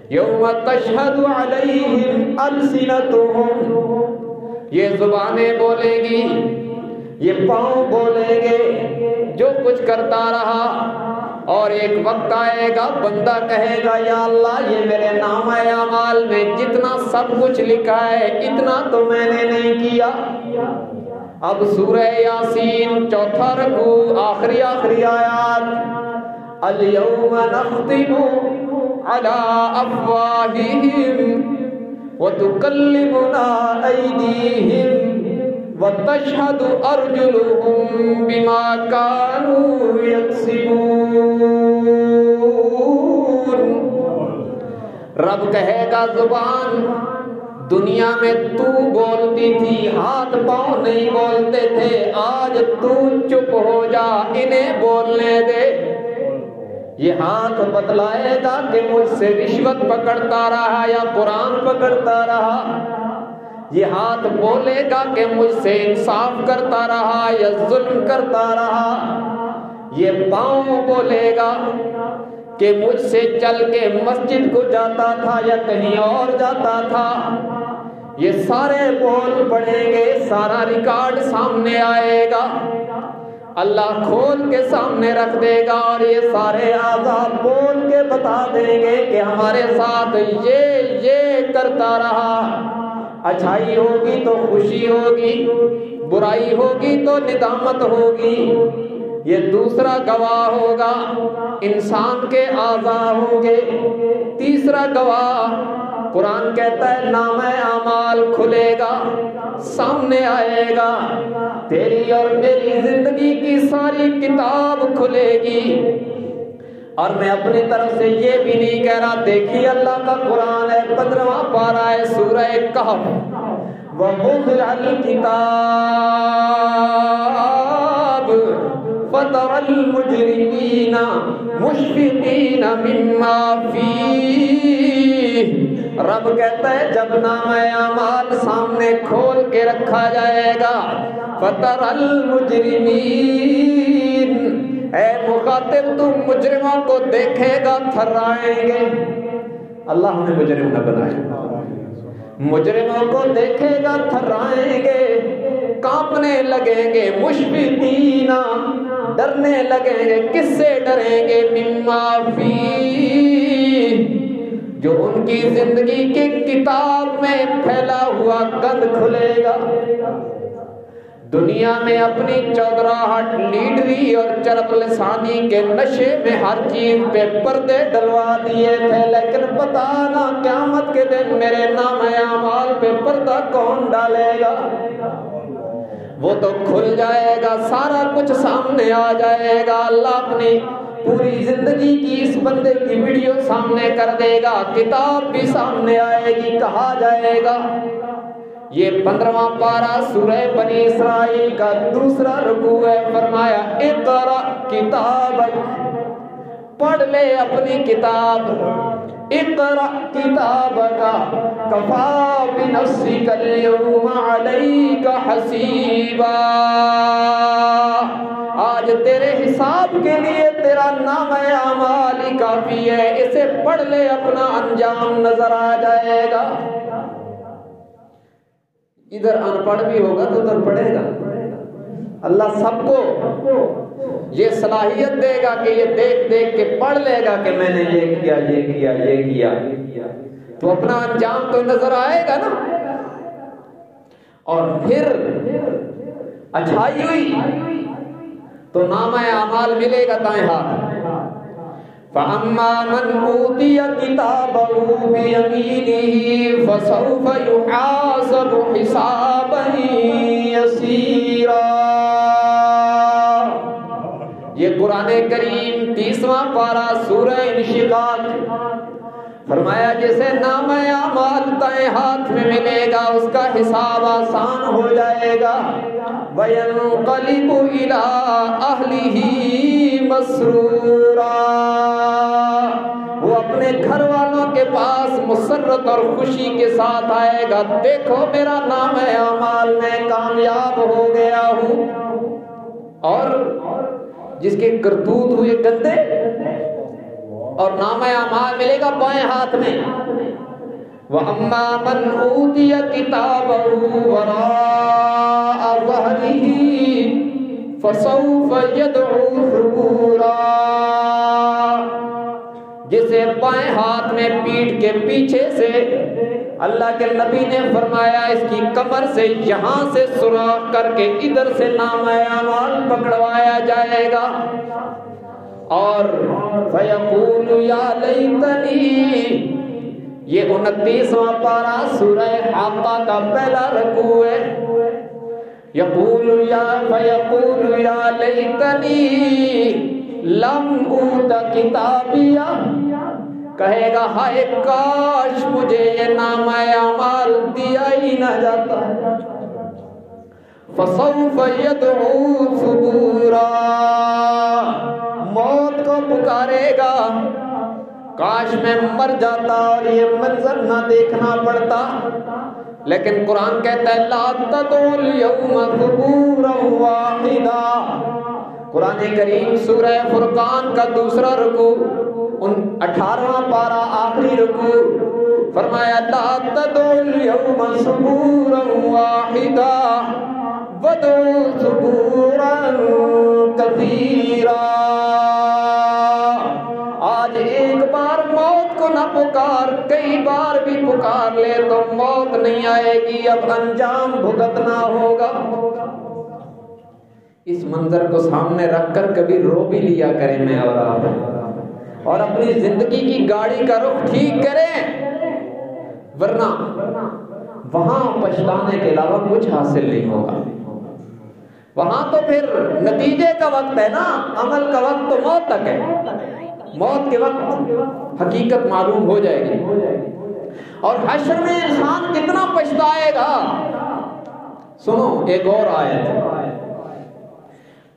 یوم تشہد علیہم السنتہم، یہ زبانیں بولیں گی، یہ پاؤں بولیں گے جو کچھ کرتا رہا۔ اور ایک وقت آئے گا بندہ کہے گا یا اللہ یہ میرے نامہ اعمال میں جتنا سب کچھ لکھا ہے اتنا تو میں نے نہیں کیا۔ اب سورہ یاسین چوتھا رکوع آخری آیات، الیوم نختم علی افواہہم وتکلمنا ایدیہم وَتَشْهَدُ أَرْجُلُهُمْ بِمَا كَانُوا يَكْسِبُونَ۔ رب کہے گا زبان دنیا میں تو بولتی تھی، ہاتھ پاؤں نہیں بولتے تھے، آج تو چپ ہو جا، انہیں بولنے دے۔ یہ ہاتھ بتلائے گا کہ مجھ سے رشوت پکڑتا رہا یا قرآن پکڑتا رہا۔ یہ ہاتھ بولے گا کہ مجھ سے انصاف کرتا رہا یا ظلم کرتا رہا۔ یہ پاؤں بولے گا کہ مجھ سے چل کے مسجد کو جاتا تھا یا کہیں اور جاتا تھا۔ یہ سارے بول پڑیں گے، سارا ریکارڈ سامنے آئے گا، اللہ کھول کے سامنے رکھ دے گا، اور یہ سارے اعضاء بول کے بتا دیں گے کہ ہمارے ساتھ یہ کرتا رہا۔ اچھائی ہوگی تو خوشی ہوگی، برائی ہوگی تو ندامت ہوگی۔ یہ دوسرا گواہ ہوگا، انسان کے اعضاء ہوں گے۔ تیسرا گواہ قرآن کہتا ہے نامہ اعمال کھلے گا، سامنے آئے گا، تیری اور میری زندگی کی ساری کتاب کھلے گی۔ اور میں اپنی طرف سے یہ بھی نہیں کہہ رہا، دیکھیے اللہ کا قرآن ہے، 15واں پارہ ہے سورہ کہف، وَوُضِعَ الْكِتَابُ فَتَرَى الْمُجْرِمِينَ مُشْفِقِينَ مِمَّا فِيهِ، رب کہتا ہے جب نامہ اعمال سامنے کھول کے رکھا جائے گا، فَتَرَى الْمُجْرِمِينَ، اے مخاطب تم مجرموں کو دیکھے گا تھرائیں گے۔ اللہ ہمیں مجرم نہ بنائے۔ مجرموں کو دیکھے گا تھرائیں گے، کانپنے لگیں گے، مشفقین، ڈرنے لگیں گے۔ کس سے ڈریں گے؟ مما فیہ، جو ان کی زندگی کی کتاب میں پھیلا ہوا گند کھلے گا۔ دنیا میں اپنی چودراہٹ، لیڈری اور چرب لسانی کے نشے میں ہر چیز پہ پردے ڈلوا دیے تھے، لیکن پتہ نہ قیامت کے دن میرے نام اعمال پہ پردہ کون ڈالے گا؟ وہ تو کھل جائے گا، سارا کچھ سامنے آ جائے گا۔ اللہ اپنی پوری زندگی کی اس بندے کی ویڈیو سامنے کر دے گا، کتاب بھی سامنے آئے گی، کہا جائے گا۔ یہ 15واں پارہ سورہ بنی اسرائیل کا دوسرا رکوع ہے، فرمایا اقرأ کتابک، پڑھ لے اپنی کتاب، اقرأ کتابک کفی بنفسک اليوم علیک حسیبا، آج تیرے حساب کے لیے تیرا نامہ اعمال ہی کافی ہے، اسے پڑھ لے، اپنا انجام نظر آ جائے گا۔ ادھر ان پڑھ بھی ہوگا تو ادھر پڑھے گا۔ اللہ سب کو یہ صلاحیت دے گا کہ یہ دیکھ دیکھ کے پڑھ لے گا کہ میں نے یہ کیا یہ کیا یہ کیا، تو اپنا انجام تو نظر آئے گا نا۔ اور پھر اچھائی ہوئی تو نامہ اعمال ملے گا دائیں ہاتھ۔ فَأَمَّا مَنْ أُوتِيَ كِتَابَهُ بِيَمِينِهِ فَسَوْفَ يُحَاسَبُ حِسَابًا يَسِيرًا۔ یہ قرآن کریم 30واں پارہ سورہ انشقاق، فرمایا جسے نامہ اعمال دائیں ہاتھ میں ملے گا اس کا حساب آسان ہو جائے گا۔ وَيَنْقَلِبُ إِلَىٰ أَهْلِهِ مَسْرُورًا، وہ اپنے گھر والوں کے پاس مسرت اور خوشی کے ساتھ آئے گا، دیکھو میرا نامہ اعمال میں کامیاب ہو گیا ہوں۔ اور جس کے کرتوت ہوئے گندے اور نامہ اعمال ملے گا بائیں ہاتھ میں۔ وَأَمَّا مَنْ أُوتِيَ كِتَابَهُ وَرَاءَ ظَهْرِهِ فَسَوْفَ يَدْعُو ثُبُورًا، جسے بائیں ہاتھ میں پیٹھ کے پیچھے سے، اللہ کے نبی نے فرمایا اس کی کمر سے یہاں سے سوراخ کر کے ادھر سے نامہ اعمال پکڑوایا جائے گا، اور فَيَقُولُ يَا لَيْتَنِي، یہ 29واں پارہ سورہ حاقہ کا پہلا رکوع ہے۔ فَيَقُولُ يَا لَيْتَنِي لَمْ أُوتَ کِتَابِیَہ، کہے گا ہائے کاش مجھے یہ نامہ اعمال دیا ہی نہ جاتا۔ فَسَوْفَ يَدْعُو ثُبُورًا، موت کو پکارے گا، کاش میں مر جاتا اور یہ منظر نہ دیکھنا پڑتا۔ لیکن قرآن کہتا ہے لا تدعوا اليوم ثبورا واحدا، قرآن کریم سورہ فرقان کا دوسرا رکوع 18واں پارہ آخری رکوع، فرمایا لا تدعوا اليوم ثبورا واحدا وادعوا ثبورا کثیرا، آج ایک بار موت کو نہ پکار، کئی بار بھی پکار لے تو موت نہیں آئے گی، اب انجام بھگتنا ہوگا۔ اس منظر کو سامنے رکھ کر کبھی رو بھی لیا کریں میں اور آپ، اور اپنی زندگی کی گاڑی کا رخ ٹھیک کریں، ورنہ وہاں پچھتانے کے علاوہ کچھ حاصل نہیں ہوگا۔ وہاں تو پھر نتیجے کا وقت ہے نا، عمل کا وقت تو موت تک ہے، موت کے وقت حقیقت معلوم ہو جائے گی۔ اور حشر میں انسان کتنا پچھتائے گا۔ سنو ایک اور آیت،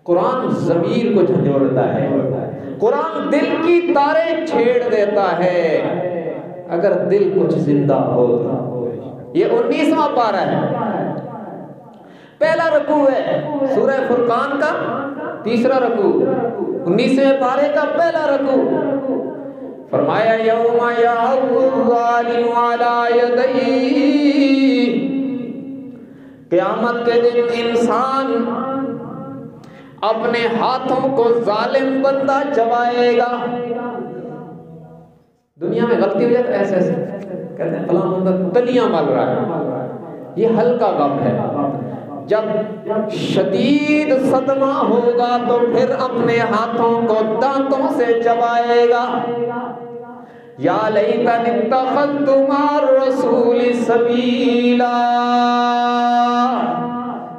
قرآن ضمیر کو جھنجھوڑتا ہے، قرآن دل کی تاریں چھیڑ دیتا ہے اگر دل کچھ زندہ ہو۔ یہ 19واں پارہ ہے، پہلا رکوع ہے سورہ فرقان کا، تیسرا رکوع 19ویں پارے کا پہلا رکوع، فرمایا یوم یعض الظالم علی یدیہ، قیامت کے دن انسان اپنے ہاتھوں کو ظالم بندہ چبائے گا۔ دنیا میں غلطی ہو جائے تو ایسے ایسے کہتے ہیں فلاں بندہ تلیاں مل رہا ہے، یہ ہلکا غم ہے، جب شدید صدمہ ہوگا تو پھر اپنے ہاتھوں کو دانتوں سے چبائے گا۔ یا لیتنی اتخذت مع الرسول سبیلا،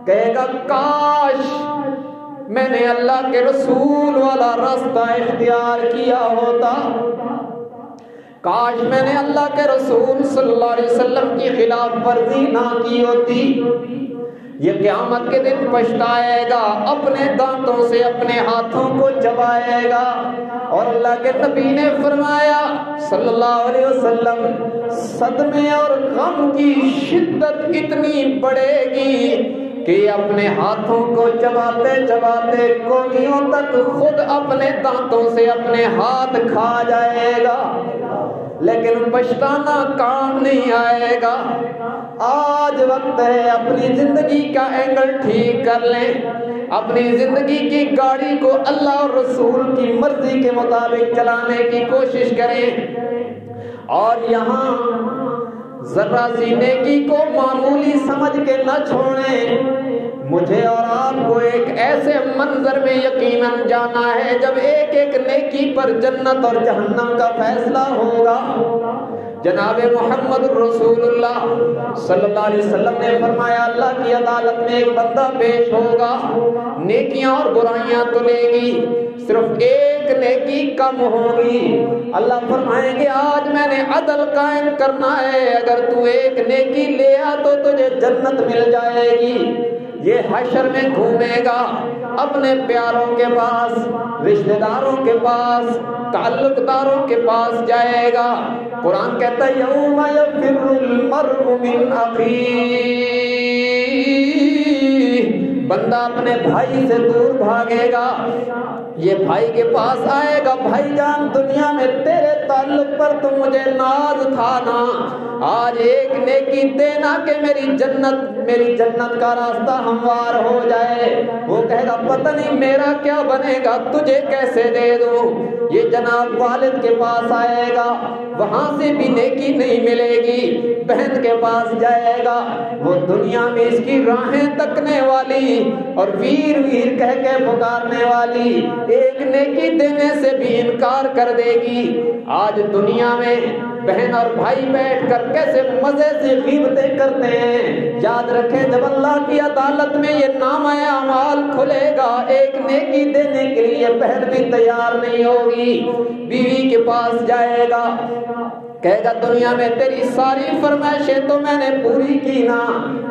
کہے گا کاش میں نے اللہ کے رسول والا راستہ اختیار کیا ہوتا، کاش میں نے اللہ کے رسول صلی اللہ علیہ وسلم کی خلاف ورزی نہ کی ہوتی، یہ قیامت کے دن پچھتائے گا، اپنے دانتوں سے اپنے ہاتھوں کو چبائے گا۔ اور اللہ کے نبی نے فرمایا صلی اللہ علیہ وسلم، صدمے اور غم کی شدت اتنی بڑھے گی کہ اپنے ہاتھوں کو چباتے چباتے کوہنیوں تک خود اپنے دانتوں سے اپنے ہاتھ کھا جائے گا، لیکن پچھتانا کام نہیں آئے گا۔ آج وقت ہے اپنی زندگی کا اینگل ٹھیک کر لیں، اپنی زندگی کی گاڑی کو اللہ اور رسول کی مرضی کے مطابق چلانے کی کوشش کریں، اور یہاں ذرا سی نیکی کو معمولی سمجھ کے نہ چھوڑیں۔ مجھے اور آپ کو ایک ایسے منظر میں یقیناً جانا ہے جب ایک ایک نیکی پر جنت اور جہنم کا فیصلہ ہوگا۔ جناب محمد رسول اللہ صلی اللہ علیہ وسلم نے فرمایا، اللہ کی عدالت میں ایک بندہ پیش ہوگا، نیکیاں اور برائیاں تلے گی، صرف ایک نیکی کم ہوگی۔ اللہ فرمائیں گے آج میں نے عدل قائم کرنا ہے، اگر تو ایک نیکی لے آ تو تجھے جنت مل جائے گی۔ یہ حشر میں گھومے گا، اپنے پیاروں کے پاس، رشتہ داروں کے پاس، تعلق داروں کے پاس جائے گا۔ قرآن کہتا ہے یوم یفر المرء من اخیہ، بندہ اپنے بھائی سے دور بھاگے گا، یہ بھائی کے پاس آئے گا، بھائی جان دنیا میں تیرے تعلق پر تو مجھے ناز تھا نا، آج ایک نیکی دینا کہ میری جنت کا راستہ ہموار ہو جائے۔ وہ کہے گا پتہ نہیں میرا کیا بنے گا، تجھے کیسے دے دوں۔ یہ جناب والد کے پاس آئے گا، وہاں سے بھی نیکی نہیں ملے گی، بہن کے پاس جائے گا، وہ دنیا میں اس کی راہیں تکنے والی اور ویر ویر کہہ کے پکارنے والی ایک نیکی دینے سے بھی انکار کر دے گی۔ آج دنیا میں بہن اور بھائی بیٹھ کر کیسے مزے سے غیبتیں کرتے ہیں۔ یاد رکھیں جب اللہ کی عدالت میں یہ نامہ اعمال کھلے گا، ایک نیکی دینے کے لیے بہن بھی تیار نہیں ہوگی، بیوی کے پاس جائے گا، کہے گا دنیا میں تیری ساری فرمائشیں تو میں نے پوری کی نا،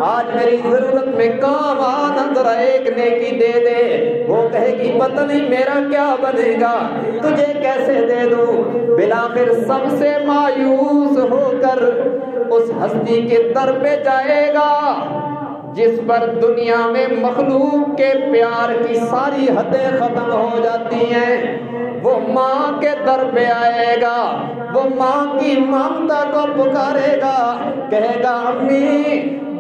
آج میری ضرورت میں کام آنا، ذرا ایک نیکی دے دے۔ وہ کہے گی پتہ نہیں میرا کیا بنے گا، تجھے کیسے دے دوں۔ بلاخر سب سے مایوس ہو کر اس ہستی کے در پہ جائے گا جس پر دنیا میں مخلوق کے پیار کی ساری حدیں ختم ہو جاتی ہیں۔ وہ ماں کے در پہ آئے گا، وہ ماں کی ممتا کو پکارے گا، کہے گا امی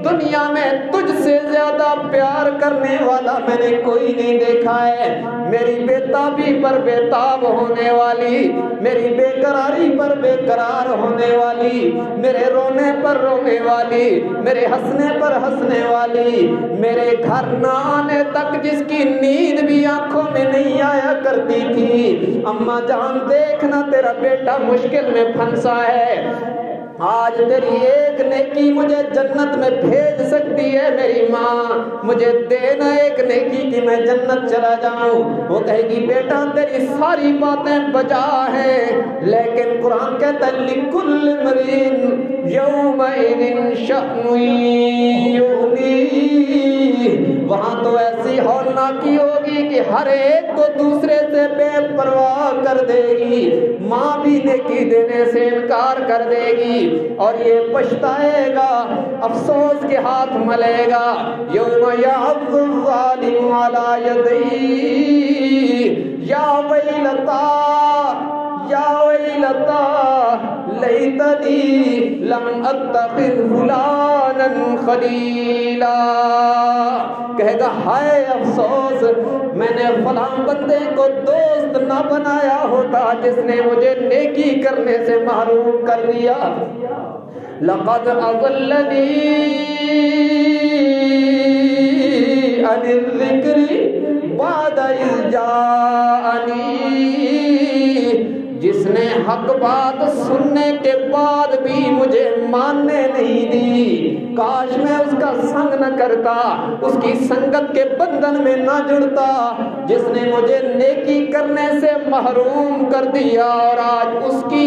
دنیا میں تجھ سے زیادہ پیار کرنے والا میں نے کوئی نہیں دیکھا ہے، میری بےتابی پر بےتاب ہونے والی، میری بے قراری پر بے قرار ہونے والی، میرے رونے پر رونے والی، میرے ہنسنے پر ہنسنے والی، میرے گھر نہ آنے تک جس کی نیند بھی آنکھوں میں نہیں آیا کرتی تھی، اماں جان دیکھنا تیرا بیٹا مشکل میں پھنسا ہے، آج تیری ایک نیکی مجھے جنت میں بھیج سکتی ہے، میری ماں مجھے دینا ایک نیکی کہ میں جنت چلا جاؤں۔ وہ کہے گی بیٹا تیری ساری باتیں بجا ہیں، لیکن قرآن کہتا ہے لِكُلِّ امْرِئٍ يَوْمَئِذٍ شَأْنٌ يُغْنِيهِ، وہاں تو ایسی ہولناکی ہوگی کہ ہر ایک کو دوسرے سے بے پرواہ کر دے گی، ماں بھی نیکی دینے سے انکار کر دے گی اور یہ پچھتائے گا، افسوس کے ہاتھ ملے گا۔ یوم یعض الظالم علی یدیہ یا ویلتا یا ویلتا لیتنی لم اتخذ فلانا خلیلا، کہے گا ہائے افسوس میں نے فلاں بندے کو دوست نہ بنایا ہوتا جس نے مجھے نیکی کرنے سے محروم کر دیا۔ لقد اضلنی عن الذکر بعد اذ جاءنی، جس نے حق بات سننے کے بعد بھی مجھے ماننے نہیں دی، کاش میں اس کا سنگ نہ کرتا، اس کی سنگت کے بندھن میں نہ جڑتا جس نے مجھے نیکی کرنے سے محروم کر دیا، اور آج اس کی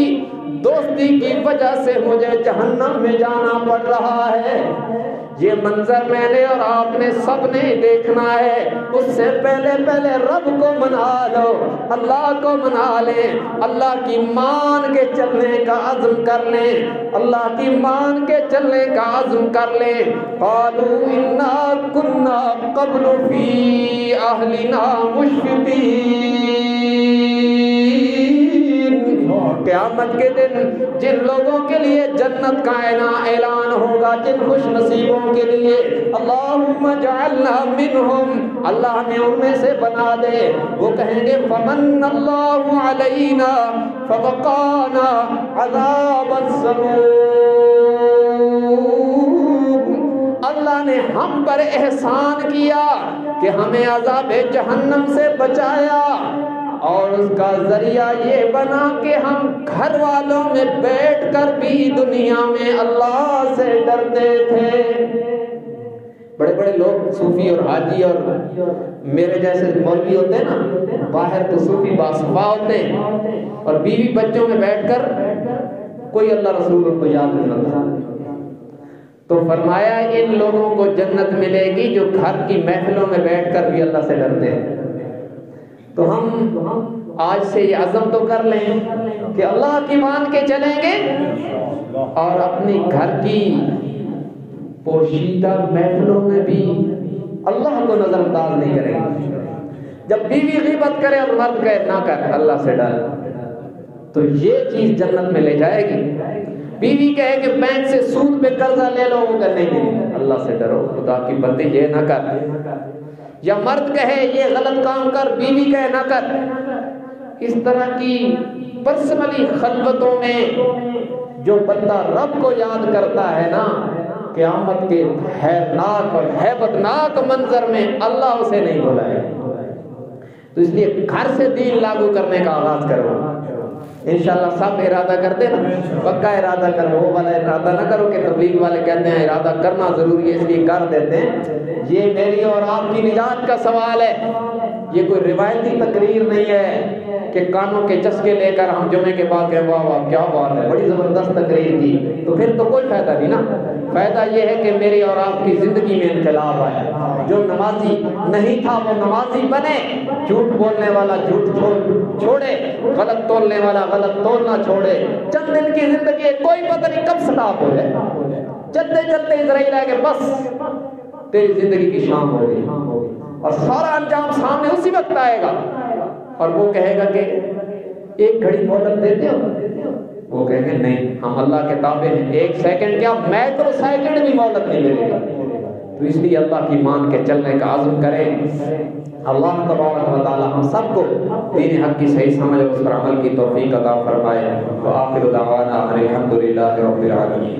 دوستی کی وجہ سے مجھے جہنم میں جانا پڑ رہا ہے. یہ منظر میں نے اور آپ نے سب نے دیکھنا ہے. اس سے پہلے رب کو منا لو, اللہ کو منا لیں, اللہ کی مان کے چلنے کا عزم کر لیں, اللہ کی مان کے چلنے کا عزم کر لیں. قالوا انا كنا قبل فی اہلنا مشفقین. قیامت کے دن جن لوگوں کے لیے جنت کا اعلان ہوگا, جن خوش نصیبوں کے لیے, اللہم اجعلنا منہم, اللہ نے ان میں سے بنا دے, وہ کہیں گے فمن اللہ علینا فوقانا عذاب السموم. اللہ نے ہم پر احسان کیا کہ ہمیں عذاب جہنم سے بچایا, اور اس کا ذریعہ یہ بنا کہ ہم گھر والوں میں بیٹھ کر بھی دنیا میں اللہ سے ڈرتے تھے. بڑے بڑے لوگ صوفی اور حاجی اور میرے جیسے مولوی ہوتے ہیں نا, باہر تو صوفی باصفا ہوتے ہیں, اور بیوی بچوں میں بیٹھ کر کوئی اللہ رسول ان کو یاد نہیں ہوتا. تو فرمایا ان لوگوں کو جنت ملے گی جو گھر کی محفلوں میں بیٹھ کر بھی اللہ سے ڈرتے ہیں. تو ہم آج سے یہ عزم تو کر لیں کہ اللہ کی مان کے چلیں گے اور اپنی گھر کی پوشیدہ محفلوں میں بھی اللہ کو نظر انداز نہیں کریں گے. جب بیوی غیبت کرے اور مرد کہے نہ کر, اللہ سے ڈر, تو یہ چیز جنت میں لے جائے گی. بیوی کہے کہ بینک سے سود پہ قرضہ لے لو, وہ کرنے کے لیے اللہ سے ڈرو, خدا کی بندی یہ نہ کر. یا مرد کہے یہ غلط کام کر, بیوی کہے نہ کر. اس طرح کی پرسنلی خلوتوں میں جو بندہ رب کو یاد کرتا ہے نا, قیامت کے حیرناک اور ہیبتناک منظر میں اللہ اسے نہیں بلائے. تو اس لیے گھر سے دین لاگو کرنے کا آغاز کرو. انشاءاللہ سب ارادہ کرتے نا, پکا ارادہ کرو, وہ والا ارادہ نہ کرو کہ تبلیغ والے کہتے ہیں ارادہ کرنا ضروری ہے اس لیے کر دیتے ہیں. یہ میری اور آپ کی نجات کا سوال ہے, یہ کوئی روایتی تقریر نہیں ہے کہ کانوں کے چسکے لے کر ہم جمعے کے بعد کہیں واہ واہ کیا بات ہے, بڑی زبردست تقریر کی, تو پھر تو کوئی فائدہ نہیں نا. فائدہ یہ ہے کہ میری اور آپ کی زندگی میں انقلاب آیا. جو نمازی نہیں تھا وہ نمازی بنے, جھوٹ بولنے والا جھوٹ چھوڑے, غلط تولنے والا غلط تولنا چھوڑے. چند دن کی زندگی ہے, کوئی پتہ نہیں کب سٹاپ ہو جائے. چلتے چلتے اسرائیل آئے کہ بس تیری زندگی کی شام ہو گئی, اور سارا انجام سامنے اسی وقت آئے گا. اور وہ کہے گا کہ ایک گھڑی مہلت دیتے ہو, وہ کہیں گے نہیں ہم اللہ کے تابع ہیں, ایک سیکنڈ کیا مائکرو سیکنڈ بھی مہلت نہیں ملے گی. تو اس لیے اللہ کی مان کے چلنے کا عزم کریں. اللہ تبارک و تعالی ہم سب کو دین حق کی صحیح سمجھ اور اس پر عمل کی توفیق عطا فرمائے. وآخر دعوانا الحمدللہ رب العالمین.